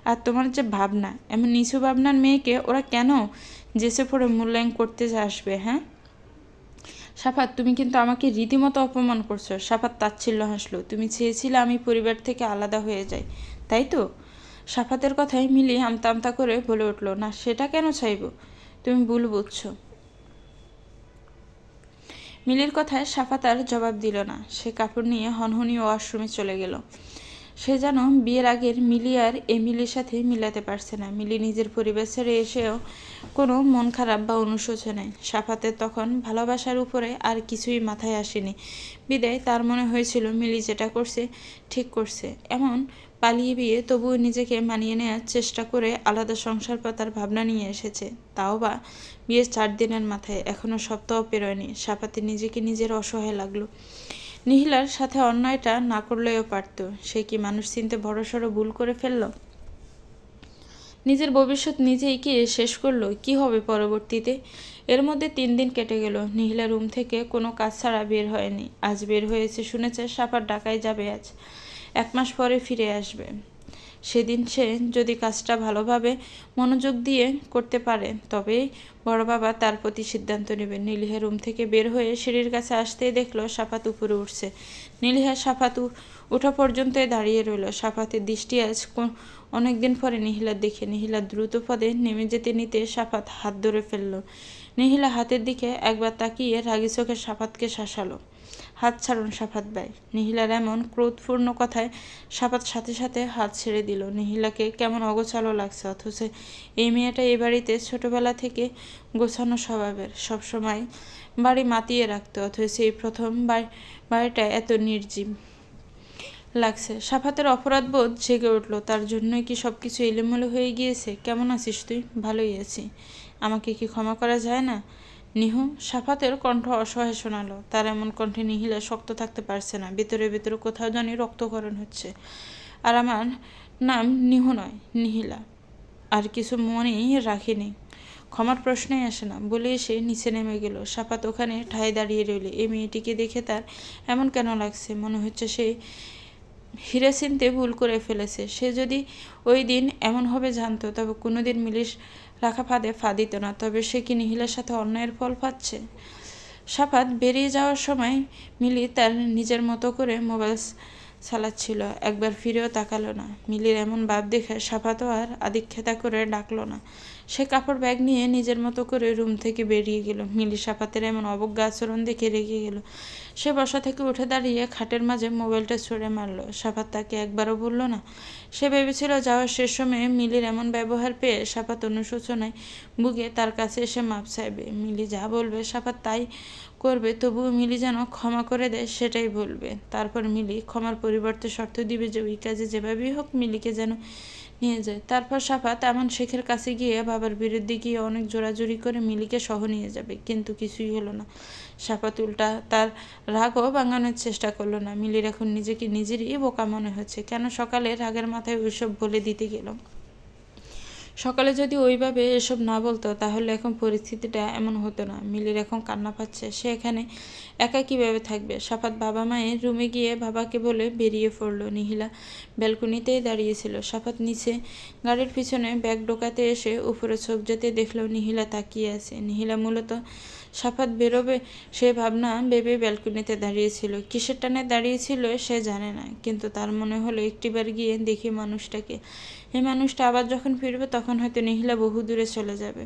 আর তোমার যে ভাবনা, এমন নিচু ভাবনার মেয়েকে ওরা কেন জেসে পড়ে মূল্যায়ন করতে আসবে? হ্যাঁ সাফাত, তুমি কিন্তু আমাকে রীতিমতো অপমান করছো। সাফাত তাচ্ছিল্য হাসলো। তুমি চেয়েছিলে আমি পরিবার থেকে আলাদা হয়ে যাই, তাই তো? সাফাতের কথায় মিলি আমতা আমতা করে বলে উঠল, না সেটা কেন চাইব? তুমি ভুল বুঝছো। মিলির কথায় সাফাত আর জবাব দিল না। সে কাপড় নিয়ে হনহনি ওয়াশরুমে চলে গেল। সে যেন বিয়ের আগের মিলি আর এমিলির সাথে মিলাতে পারছে না। মিলি নিজের পরিবার ছেড়ে এসেও কোনো মন খারাপ বা অনুশোচনায়। সাফাতের তখন ভালোবাসার উপরে আর কিছুই মাথায় আসেনি। বিদায় তার মনে হয়েছিল মিলি যেটা করছে ঠিক করছে। এমন পালিয়ে বিয়ে তবুও নিজেকে মানিয়ে নেওয়ার চেষ্টা করে আলাদা সংসার পাতার ভাবনা নিয়ে এসেছে। তাও বা বিয়ের 4 দিনের মাথায়, এখনও সপ্তাহ পেরোয়নি। সাফাতে নিজেকে নিজের অসহায় লাগলো। নিহিলার সাথে অন্যায়টা না করলেও পারত। সে কি মানুষ চিনতে বড়সড় ভুল করে ফেলল? নিজের ভবিষ্যৎ নিজেই কি শেষ করলো? কি হবে পরবর্তীতে? এর মধ্যে 3 দিন কেটে গেল। নিহিলা রুম থেকে কোনো কাজ ছাড়া বের হয়নি। আজ বের হয়েছে, শুনেছে সাফার ঢাকায় যাবে আজ। 1 মাস পরে ফিরে আসবে। সেদিন সে যদি কাজটা ভালোভাবে মনোযোগ দিয়ে করতে পারে তবেই বড় বাবা তার প্রতি সিদ্ধান্ত নেবেন। নীলিহা রুম থেকে বের হয়ে সিঁড়ির কাছে আসতেই দেখলো সাফাত উপরে উঠছে। নীলিহা সাফাত ওঠা পর্যন্তই দাঁড়িয়ে রইল। সাফাতের দৃষ্টি আজ অনেকদিন পরে নিহিলার দিকে। নিহিলা দ্রুত পদে নেমে যেতে নিতে সাফাত হাত ধরে ফেলল। নিহিলা হাতের দিকে একবার তাকিয়ে রাগী চোখে সাফাতকে শাসালো। হাত ছাড়ুন সাফাত ভাই। নিহিলার এমন ক্রোধপূর্ণ কথায় সাফাত সাথে সাথে হাত ছেড়ে দিল। নিহিলাকে কেমন অগোছালো লাগছে, অথচ এই মেয়েটা এ বাড়িতে ছোটবেলা থেকে গোছানো স্বভাবের, সবসময় বাড়ি মাতিয়ে রাখতো, অথচ এই প্রথম বাড়িটা এত নির্জীব লাগছে। সাফাতের অপরাধবোধ জেগে উঠল। তার জন্যই কি সবকিছু এলোমেলো হয়ে গিয়েছে? কেমন আছিস তুই? ভালোই আছি। আমাকে কি ক্ষমা করা যায় না? নিহু, সাফাতের কণ্ঠ অসহায় শোনালো। তার এমন কণ্ঠে নিহিলা শক্ত থাকতে পারছে না। ভেতরে ভেতরে কোথাও জানি রক্তক্ষরণ হচ্ছে। আর আমার নাম নিহু নয়, নিহিলা। আর কিছু মনেই রাখিনি। ক্ষমার প্রশ্নই আসে না বলে সে নিচে নেমে গেল। সাফাত ওখানে ঠায় দাঁড়িয়ে রইল। এই মেয়েটিকে দেখে তার এমন কেন লাগছে? মনে হচ্ছে সে হিরে চিনতে ভুল করে ফেলেছে। সে যদি ওই দিন এমন হবে জানতো তবে কোনোদিন মিলির রাখা ফাঁদে ফা দিত না। তবে সে কি নিহিলার সাথে অন্যায়ের ফল পাচ্ছে? সাফাত বেরিয়ে যাওয়ার সময় মিলি তার নিজের মতো করে মোবাইল চালাচ্ছিল। একবার ফিরেও তাকালো না। মিলির এমন ভাব দেখে সাফাতও আর আদিক্ষেতা করে ডাকলো না। সে কাপড় ব্যাগ নিয়ে নিজের মতো করে রুম থেকে বেরিয়ে গেল। মিলি সাফাতের এমন অবজ্ঞা আচরণ দেখে রেগে গেল। সে বসা থেকে উঠে দাঁড়িয়ে খাটের মাঝে মোবাইলটা ছুঁড়ে মারল। সাফাত তাকে একবারও বলল না। সে ভেবেছিল যাওয়ার শেষ সময়ে মিলির এমন ব্যবহার পেয়ে সাফাত অনুশোচনায় ভুগে তার কাছে এসে মাপ চাইবে। মিলি যা বলবে সাফাত তাই করবে। তবুও মিলি যেন ক্ষমা করে দেয় সেটাই বলবে। তারপর মিলি ক্ষমার পরিবর্তে শর্ত দিবে যে ওই কাজে যেভাবেই হোক মিলিকে যেন নিয়ে যায়। তারপর সাফাত আমান শেখের কাছে গিয়ে বাবার বিরুদ্ধে গিয়ে অনেক জোরাজুরি করে মিলিকে সহ নিয়ে যাবে। কিন্তু কিছুই হলো না। সাফাত উল্টা তার রাগও ভাঙানোর চেষ্টা করলো না। মিলির এখন নিজেকে নিজেরই বোকা মনে হচ্ছে। কেন সকালে রাগের মাথায় ওইসব বলে দিতে গেল? সকালে যদি ওইভাবে এসব না বলতো তাহলে এখন পরিস্থিতিটা এমন হতো না। মিলির এখন কান্না পাচ্ছে। সে এখানে একা কীভাবে থাকবে? সাফাত বাবা মায়ের রুমে গিয়ে বাবাকে বলে বেরিয়ে পড়ল। নিহিলা ব্যালকনিতেই দাঁড়িয়েছিল। সাফাত নিচে গাড়ির পিছনে ব্যাগ ঢোকাতে এসে উপরে চোখ যেতে দেখল নিহিলা তাকিয়ে আছে। নিহিলা মূলত সাফাত বেরোবে সে ভাবনা ভেবে ব্যালকনিতে দাঁড়িয়েছিল। কিসের টানে দাঁড়িয়েছিল সে জানে না, কিন্তু তার মনে হলো একটিবার গিয়ে দেখি মানুষটাকে। এই মানুষটা আবার যখন ফিরবে তখন হয়তো নিহিলা বহু দূরে চলে যাবে,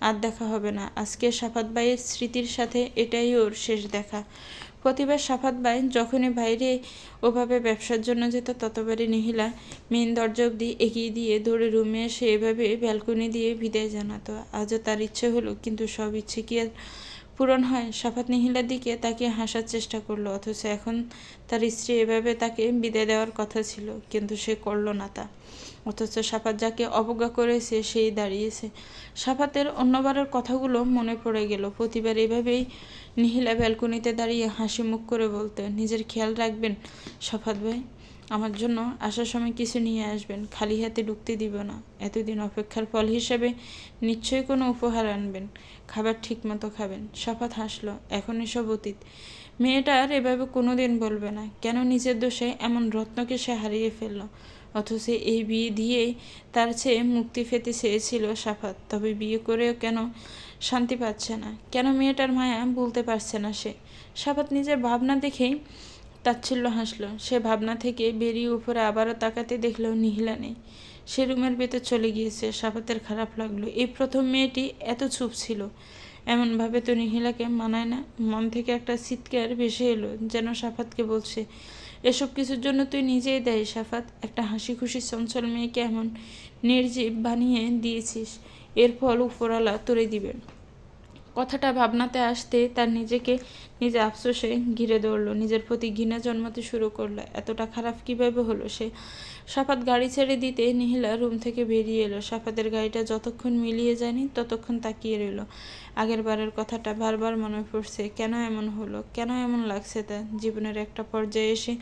আর দেখা হবে না। আজকে সাফাত ভাইয়ের স্মৃতির সাথে এটাই ওর শেষ দেখা। প্রতিবার সাফাত ভাই যখনই বাইরে ওভাবে ব্যবসার জন্য যেত ততবারই নিহিলা মেন দরজা অবধি এগিয়ে দিয়ে দৌড়ে রুমে এসে এভাবে ব্যালকনি দিয়ে বিদায় জানাতো। আজও তার ইচ্ছে হলো, কিন্তু সব ইচ্ছে কি আর পূরণ হয়? সাফাত নিহিলার দিকে তাকিয়ে হাসার চেষ্টা করলো। অথচ এখন তার স্ত্রী এভাবে তাকে বিদায় দেওয়ার কথা ছিল, কিন্তু সে করল না তা। অথচ সাফাত যাকে অবজ্ঞা করেছে সেই দাঁড়িয়েছে। সাফাতের অন্যবারের কথাগুলো মনে পড়ে গেল। প্রতিবার এভাবেই নিহিলা ব্যালকনিতে দাঁড়িয়ে হাসি মুখ করে বলতে, নিজের খেয়াল রাখবেন সাফাত ভাই। আমার জন্য আসার সময় কিছু নিয়ে আসবেন, খালি হাতে ঢুকতে দিব না। এতদিন অপেক্ষার ফল হিসেবে নিশ্চয়ই কোনো উপহার আনবেন। খাবার ঠিক মতো খাবেন। সাফাত হাসলো। এখন এসব অতীত। মেয়েটা আর এভাবে কোনোদিন বলবে না। কেন নিজের দোষে এমন রত্নকে সে হারিয়ে ফেলল? অথচ এই বিয়ে দিয়েই তার চেয়ে মুক্তি পেতে চেয়েছিল সাফাত। তবে বিয়ে করেও কেন শান্তি পাচ্ছে না, কেন মেয়েটার মায়া ভুলতে পারছে না সে? সাফাত নিজের ভাবনা দেখেই তাচ্ছিল্য হাসল। সে ভাবনা থেকে বেরিয়ে উপরে আবারও তাকাতে দেখল নিহিলা নেই। সে রুমের ভেতর চলে গিয়েছে। সাফাতের খারাপ লাগলো। এই প্রথম মেয়েটি এত চুপ ছিল। এমনভাবে তো নিহিলাকে মানায় না। মন থেকে একটা চিৎকার ভেসে এলো, যেন সাফাতকে বলছে, এসব কিছুর জন্য তুই নিজেই দায়ী সাফাত। একটা হাসি খুশি চঞ্চল মেয়েকে এমন নির্জীব বানিয়ে দিয়েছিস, এর ফল উপরওয়ালা তোরে দিবেন। কথাটা ভাবনাতে আসতে তার নিজেকে নিজে আফসোসে ঘিরে ধরলো। নিজের প্রতি ঘৃণা জন্মাতে শুরু করলো। এতটা খারাপ কিভাবে হলো সে? সাফাত গাড়ি ছেড়ে দিতে নিহিলা রুম থেকে বেরিয়ে এলো। সাফাতের গাড়িটা যতক্ষণ মিলিয়ে যায়নি ততক্ষণ তাকিয়ে রইল। আগের বারের কথাটা বারবার মনে পড়ছে। কেন এমন হলো? কেন এমন লাগছে তার? জীবনের একটা পর্যায়ে এসে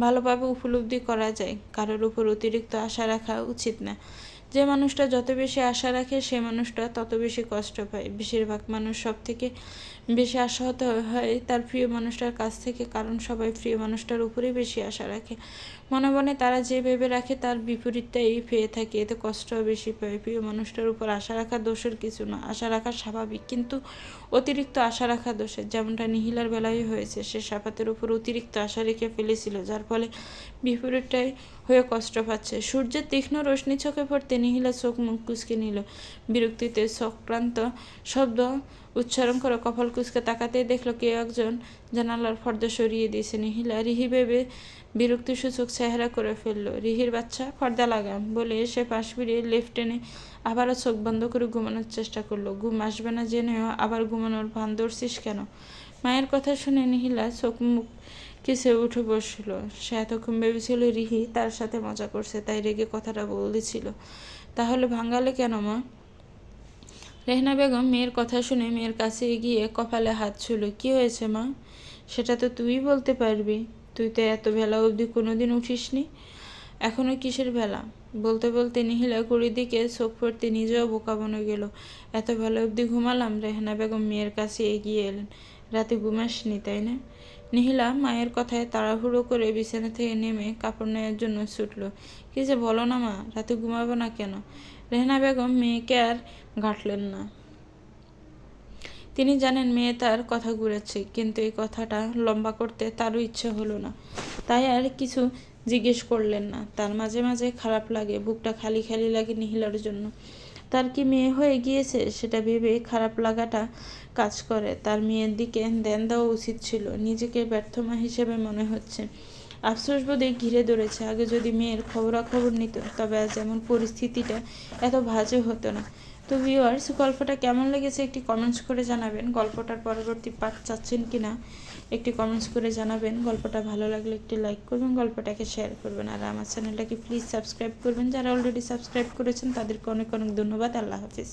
ভালোভাবে উপলব্ধি করা যায় কারোর উপর অতিরিক্ত আশা রাখা উচিত না। যে মানুষটা যত বেশি আশা রাখে সে মানুষটা তত বেশি কষ্ট পায়। বেশিরভাগ মানুষ সব থেকে বেশি আশাহত হয় তার প্রিয় মানুষটার কাছ থেকে, কারণ সবাই প্রিয় মানুষটার উপরেই বেশি আশা রাখে। মনে মনে তারা যে ভেবে রাখে তার বিপরীতটাই পেয়ে থাকে, এতে কষ্টও বেশি পায়। প্রিয় মানুষটার উপর আশা রাখা দোষের কিছু না, আশা রাখা স্বাভাবিক, কিন্তু অতিরিক্ত আশা রাখা দোষের। যেমনটা নিহিলার বেলায় হয়েছে। সে সাফাতের উপর অতিরিক্ত আশা রেখে ফেলেছিল, যার ফলে বিপরীতটাই হয়ে কষ্ট পাচ্ছে। সূর্যের তীক্ষ্ণ রশ্মি চোখে পড়তে নিহিলা চোখ মুখ কুঁচকে নিল। বিরক্তিতে চক্রান্ত শব্দ উচ্চারণ করে কপাল কুঁচকে তাকাতেই দেখল কেউ একজন জানালার পর্দা সরিয়ে দিয়েছে। নিহিলা রিহি ভেবে বিরক্তিসূচক চেহারা করে ফেলল। রিহির বাচ্চা, পর্দা লাগাম বলে সে পাশ ফিরিয়ে লেফট টেনে আবারও চোখ বন্ধ করে ঘুমানোর চেষ্টা করলো। ঘুম আসবে না জেনেও আবার ঘুমানোর ভান ধরছিস কেন? মায়ের কথা শুনে নিহিলা চোখ মুখ কিসে উঠে বসল। সে এতক্ষণ ভেবেছিল রিহি তার সাথে মজা করছে, তাই রেগে কথাটা বলেছিল। তাহলে ভাঙালে কেন মা? রেহনা বেগম মেয়ের কথা শুনে মেয়ের কাছে এগিয়ে কপালে হাত ছুঁল। কি হয়েছে মা? সেটা তো তুই বলতে পারবি। তুই তো এত বেলা অবধি কোনোদিন উঠিসনি। এখনো কিসের বেলা? বলতে বলতে নিহিলা ঘড়ির দিকে চোখ পড়তে নিজেও বোকা বনে গেল। এত বেলা অবধি ঘুমালাম? রেহনা বেগম মেয়ের কাছে এগিয়ে এলেন। রাতে ঘুমাসনি তাই না? নিহিলা মায়ের কথায় তাড়াহুড়ো করে বিছানা থেকে নেমে কাপড় নেওয়ার জন্য ছুটল। কি যে বলো না মা, রাতে ঘুমাবো না কেন? রেহনা বেগম মেয়েকে আর ঘাটলেন না। তিনি জানেন মেয়ে তার কথা ঘুরেছে, কিন্তু এই কথাটা লম্বা করতে তারও ইচ্ছে হলো না। তাই আর কিছু জিজ্ঞেস করলেন না। তার মাঝে মাঝে খারাপ লাগে, বুকটা খালি খালি লাগে নিহিলার জন্য। তার কি মেয়ে হয়ে গিয়েছে সেটা ভেবে খারাপ লাগাটা কাজ করে। তার মেয়ের দিকে ধ্যান দেওয়া উচিত ছিল। নিজেকে ব্যর্থ মা হিসেবে মনে হচ্ছে। আফসোস বোধে ঘিরে ধরেছে। আগে যদি মেয়ের খবরাখবর নিত তবে আজ এমন পরিস্থিতিটা এত বাজে হতো না। তো ভিউয়ার্স, গল্পটা কেমন লেগেছে একটি কমেন্টস করে জানাবেন। গল্পটার পরবর্তী পার্ট চাচ্ছেন কিনা একটি কমেন্টস করে জানাবেন। গল্পটা ভালো লাগলে একটি লাইক করবেন, গল্পটাকে শেয়ার করবেন, আর আমার চ্যানেলটাকে প্লিজ সাবস্ক্রাইব করবেন। যারা অলরেডি সাবস্ক্রাইব করেছেন তাদেরকে অনেক অনেক ধন্যবাদ। আল্লাহ হাফিজ।